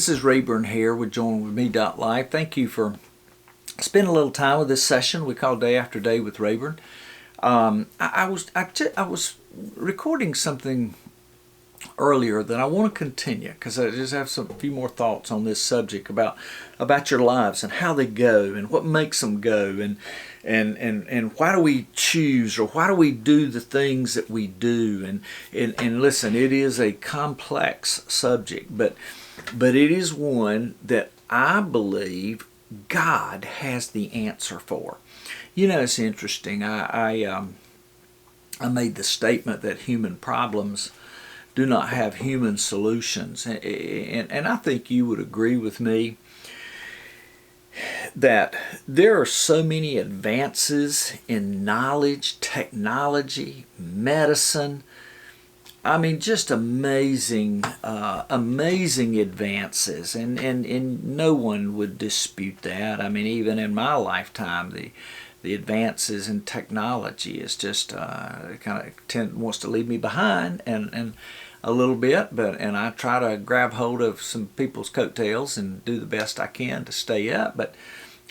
This is Rayburn here with JoinWithMe.live. Thank you for spending a little time with this session we call Day After Day with Rayburn. I was recording something earlier that I want to continue because I just have a few more thoughts on this subject about your lives and how they go and what makes them go and why do we choose or why do we do the things that we do and listen, it is a complex subject, but it is one that I believe God has the answer for. You know, it's interesting. I made the statement that human problems do not have human solutions, and I think you would agree with me that there are so many advances in knowledge, technology, medicine. I mean, just amazing advances, and no one would dispute that. I mean, even in my lifetime, the advances in technology is just kind of wants to leave me behind and a little bit, and I try to grab hold of some people's coattails and do the best I can to stay up, but.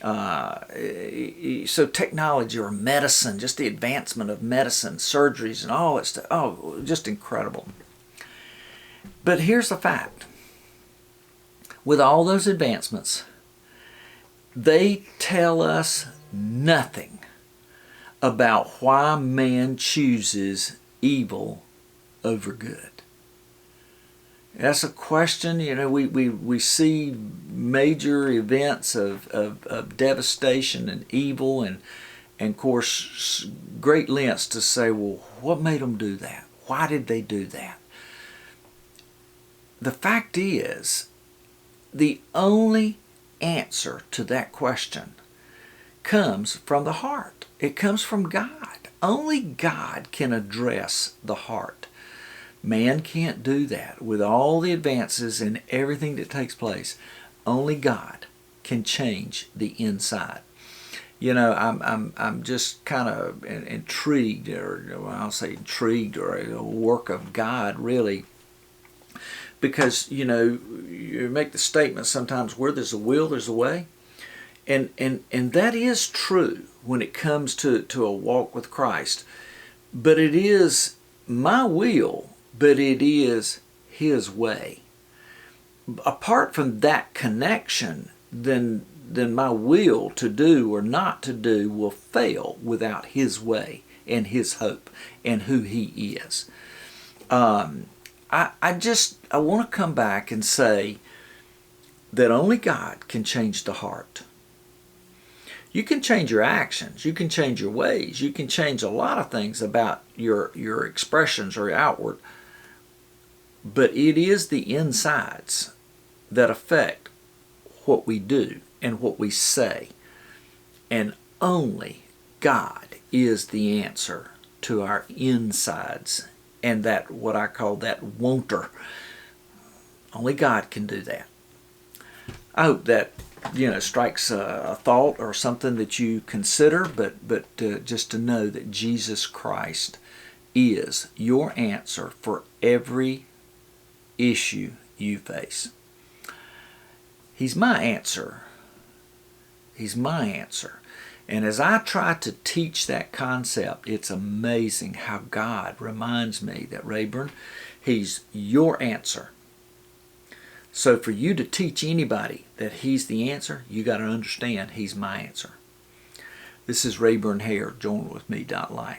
So technology or medicine, just the advancement of medicine, surgeries and all that stuff, just incredible. But here's the fact. With all those advancements, they tell us nothing about why man chooses evil over good. That's a question. You know, we see major events of devastation and evil and of course great lengths to say, well, what made them do that? Why did they do that? The fact is, the only answer to that question comes from the heart. It comes from God. Only God can address the heart. Man can't do that. With all the advances and everything that takes place, only God can change the inside. You know, I'm just kind of intrigued, or I'll say intrigued, or a work of God, really, because you know you make the statement sometimes where there's a will, there's a way, and that is true when it comes to a walk with Christ. But it is my will. But it is His way. Apart from that connection, then my will to do or not to do will fail without His way and His hope and who He is. I want to come back and say that only God can change the heart. You can change your actions, you can change your ways, you can change a lot of things about your expressions or outward. But it is the insides that affect what we do and what we say. And only God is the answer to our insides and that, what I call that wanter. Only God can do that. I hope that, you know, strikes a thought or something that you consider, but just to know that Jesus Christ is your answer for every issue you face. He's my answer. He's my answer. And as I try to teach that concept, it's amazing how God reminds me that, Rayburn, He's your answer. So for you to teach anybody that He's the answer, you got to understand He's my answer. This is Rayburn Hare, JoinWithMe.live.